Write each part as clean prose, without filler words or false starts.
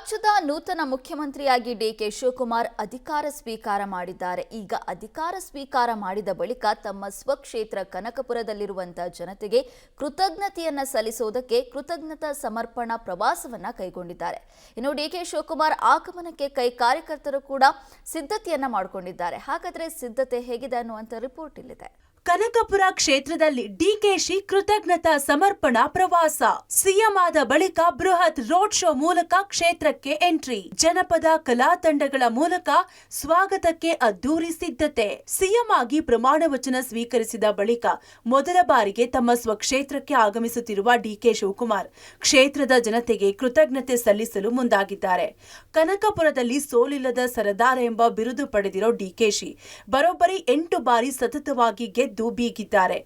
ರಾಜ್ಯದ ನೂತನ ಮುಖ್ಯಮಂತ್ರಿಯಾಗಿ ಡಿಕೆ ಶಿವಕುಮಾರ್ ಅಧಿಕಾರ ಸ್ವೀಕಾರ ಮಾಡಿದ್ದಾರೆ. ಈಗ ಅಧಿಕಾರ ಸ್ವೀಕಾರ ಮಾಡಿದ ಬಳಿಕ ತಮ್ಮ ಸ್ವಕ್ಷೇತ್ರ ಕನಕಪುರದಲ್ಲಿರುವಂತಹ ಜನತೆಗೆ ಕೃತಜ್ಞತೆಯನ್ನ ಸಲ್ಲಿಸುವುದಕ್ಕೆ ಕೃತಜ್ಞತಾ ಸಮರ್ಪಣಾ ಪ್ರವಾಸವನ್ನ ಕೈಗೊಂಡಿದ್ದಾರೆ. ಇನ್ನು ಡಿಕೆ ಶಿವಕುಮಾರ್ ಆಗಮನಕ್ಕೆ ಕಾರ್ಯಕರ್ತರು ಕೂಡ ಸಿದ್ಧತೆಯನ್ನ ಮಾಡಿಕೊಂಡಿದ್ದಾರೆ. ಹಾಗಾದ್ರೆ ಸಿದ್ಧತೆ ಹೇಗಿದೆ ಅನ್ನುವಂತ ರಿಪೋರ್ಟ್ ಇಲ್ಲಿದೆ. ಕನಕಪುರ ಕ್ಷೇತ್ರದಲ್ಲಿ ಡಿಕೆಶಿ ಕೃತಜ್ಞತಾ ಸಮರ್ಪಣಾ ಪ್ರವಾಸ. ಸಿಎಂ ಆದ ಬಳಿಕ ಬೃಹತ್ ರೋಡ್ ಶೋ ಮೂಲಕ ಕ್ಷೇತ್ರಕ್ಕೆ ಎಂಟ್ರಿ. ಜನಪದ ಕಲಾ ತಂಡಗಳ ಮೂಲಕ ಸ್ವಾಗತಕ್ಕೆ ಅದ್ದೂರಿ ಸಿದ್ಧತೆ. ಸಿಎಂ ಆಗಿ ಪ್ರಮಾಣ ವಚನ ಸ್ವೀಕರಿಸಿದ ಬಳಿಕ ಮೊದಲ ಬಾರಿಗೆ ತಮ್ಮ ಸ್ವಕ್ಷೇತ್ರಕ್ಕೆ ಆಗಮಿಸುತ್ತಿರುವ ಡಿಕೆ ಶಿವಕುಮಾರ್ ಕ್ಷೇತ್ರದ ಜನತೆಗೆ ಕೃತಜ್ಞತೆ ಸಲ್ಲಿಸಲು ಮುಂದಾಗಿದ್ದಾರೆ. ಕನಕಪುರದಲ್ಲಿ ಸೋಲಿಲ್ಲದ ಸರದಾರ ಎಂಬ ಬಿರುದು ಪಡೆದಿರೋ ಡಿಕೆಶಿ ಬರೋಬ್ಬರಿ 8 ಬಾರಿ ಸತತವಾಗಿ ಬೀಗಿದ್ದಾರೆ.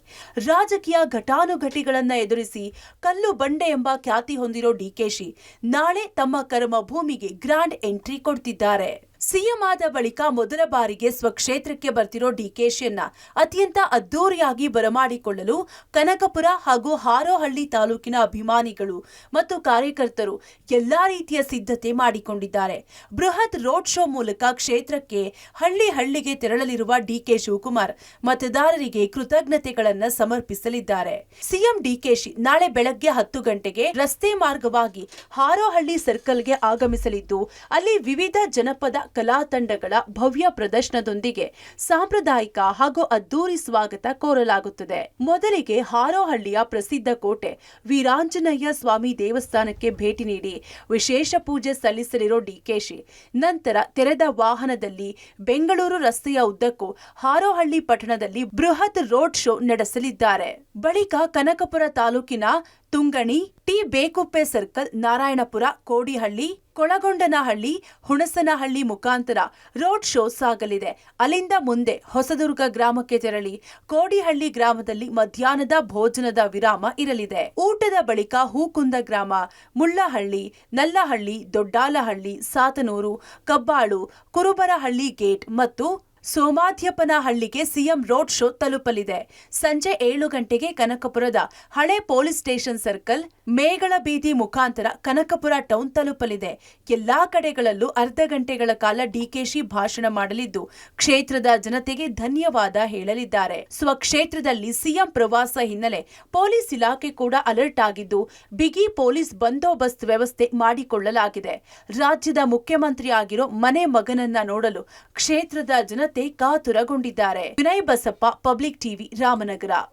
ರಾಜಕೀಯ ಘಟಾನುಘಟಿಗಳನ್ನ ಎದುರಿಸಿ ಕಲ್ಲು ಬಂಡೆ ಎಂಬ ಖ್ಯಾತಿ ಹೊಂದಿರೋ ಡಿಕೆಶಿ ನಾಳೆ ತಮ್ಮ ಕರ್ಮ ಭೂಮಿಗೆ ಗ್ರಾಂಡ್ ಎಂಟ್ರಿ ಕೊಡ್ತಿದ್ದಾರೆ. ಸಿಎಂ ಆದ ಬಳಿಕ ಮೊದಲ ಬಾರಿಗೆ ಸ್ವಕ್ಷೇತ್ರಕ್ಕೆ ಬರ್ತಿರೋ ಡಿಕೆಶಿಯನ್ನ ಅತ್ಯಂತ ಅದ್ದೂರಿಯಾಗಿ ಬರಮಾಡಿಕೊಳ್ಳಲು ಕನಕಪುರ ಹಾಗೂ ಹಾರೋಹಳ್ಳಿ ತಾಲೂಕಿನ ಅಭಿಮಾನಿಗಳು ಮತ್ತು ಕಾರ್ಯಕರ್ತರು ಎಲ್ಲಾ ರೀತಿಯ ಸಿದ್ಧತೆ ಮಾಡಿಕೊಂಡಿದ್ದಾರೆ. ಬೃಹತ್ ರೋಡ್ ಶೋ ಮೂಲಕ ಕ್ಷೇತ್ರಕ್ಕೆ ಹಳ್ಳಿ ಹಳ್ಳಿಗೆ ತೆರಳಲಿರುವ ಡಿಕೆ ಶಿವಕುಮಾರ್ ಮತದಾರರಿಗೆ ಕೃತಜ್ಞತೆಗಳನ್ನು ಸಮರ್ಪಿಸಲಿದ್ದಾರೆ. ಸಿಎಂ ಡಿಕೆಶಿ ನಾಳೆ ಬೆಳಗ್ಗೆ 10 ಗಂಟೆಗೆ ರಸ್ತೆ ಮಾರ್ಗವಾಗಿ ಹಾರೋಹಳ್ಳಿ ಸರ್ಕಲ್ಗೆ ಆಗಮಿಸಲಿದ್ದು ಅಲ್ಲಿ ವಿವಿಧ ಜನಪದ ಕಲಾ ತಂಡಗಳ ಭವ್ಯ ಪ್ರದರ್ಶನದೊಂದಿಗೆ ಸಾಂಪ್ರದಾಯಿಕ ಹಾಗೂ ಅದ್ದೂರಿ ಸ್ವಾಗತ ಕೋರಲಾಗುತ್ತದೆ. ಮೊದಲಿಗೆ ಹಾರೋಹಳ್ಳಿಯ ಪ್ರಸಿದ್ಧ ಕೋಟೆ ವೀರಾಂಜನೇಯ ಸ್ವಾಮಿ ದೇವಸ್ಥಾನಕ್ಕೆ ಭೇಟಿ ನೀಡಿ ವಿಶೇಷ ಪೂಜೆ ಸಲ್ಲಿಸಲಿರೋ ಡಿಕೆಶಿ ನಂತರ ತೆರೆದ ವಾಹನದಲ್ಲಿ ಬೆಂಗಳೂರು ರಸ್ತೆಯ ಉದ್ದಕ್ಕೂ ಹಾರೋಹಳ್ಳಿ ಪಟ್ಟಣದಲ್ಲಿ ಬೃಹತ್ ರೋಡ್ ಶೋ ನಡೆಸಲಿದ್ದಾರೆ. ಬಳಿಕ ಕನಕಪುರ ತಾಲೂಕಿನ ತುಂಗಣಿ, ಟಿ ಬೇಕುಪ್ಪೆ ಸರ್ಕಲ್, ನಾರಾಯಣಪುರ, ಕೋಡಿಹಳ್ಳಿ, ಕೊಳಗೊಂಡನಹಳ್ಳಿ, ಹುಣಸನಹಳ್ಳಿ ಮುಖಾಂತರ ರೋಡ್ ಶೋ ಸಾಗಲಿದೆ. ಅಲ್ಲಿಂದ ಮುಂದೆ ಹೊಸದುರ್ಗ ಗ್ರಾಮಕ್ಕೆ ತೆರಳಿ ಕೋಡಿಹಳ್ಳಿ ಗ್ರಾಮದಲ್ಲಿ ಮಧ್ಯಾಹ್ನದ ಭೋಜನದ ವಿರಾಮ ಇರಲಿದೆ. ಊಟದ ಬಳಿಕ ಹೂಕುಂದ ಗ್ರಾಮ, ಮುಳ್ಳಹಳ್ಳಿ, ನಲ್ಲಹಳ್ಳಿ, ದೊಡ್ಡಾಲಹಳ್ಳಿ, ಸಾತನೂರು, ಕಬ್ಬಾಳು, ಕುರುಬರಹಳ್ಳಿ ಗೇಟ್ ಮತ್ತು ಸೋಮಾಧ್ಯಪನಹಳ್ಳಿಗೆ ಸಿಎಂ ರೋಡ್ ಶೋ ತಲುಪಲಿದೆ. ಸಂಜೆ 7 ಗಂಟೆಗೆ ಕನಕಪುರದ ಹಳೆ ಪೊಲೀಸ್ ಸ್ಟೇಷನ್ ಸರ್ಕಲ್, ಮೇಗಳ ಬೀದಿ ಮುಖಾಂತರ ಕನಕಪುರ ಟೌನ್ ತಲುಪಲಿದೆ. ಎಲ್ಲಾ ಕಡೆಗಳಲ್ಲೂ ಅರ್ಧ ಗಂಟೆಗಳ ಕಾಲ ಡಿಕೆಶಿ ಭಾಷಣ ಮಾಡಲಿದ್ದು ಕ್ಷೇತ್ರದ ಜನತೆಗೆ ಧನ್ಯವಾದ ಹೇಳಲಿದ್ದಾರೆ. ಸ್ವಕ್ಷೇತ್ರದಲ್ಲಿ ಸಿಎಂ ಪ್ರವಾಸ ಹಿನ್ನೆಲೆ ಪೊಲೀಸ್ ಇಲಾಖೆ ಕೂಡ ಅಲರ್ಟ್ ಆಗಿದ್ದು ಬಿಗಿ ಪೊಲೀಸ್ ಬಂದೋಬಸ್ತ್ ವ್ಯವಸ್ಥೆ ಮಾಡಿಕೊಳ್ಳಲಾಗಿದೆ. ರಾಜ್ಯದ ಮುಖ್ಯಮಂತ್ರಿ ಆಗಿರೋ ಮನೆ ಮಗನನ್ನ ನೋಡಲು ಕ್ಷೇತ್ರದ ಜನತೆ ಕಾತುರಗೊಂಡಿದ್ದಾರೆ. Vinay Basappa, public TV, Ramanagara.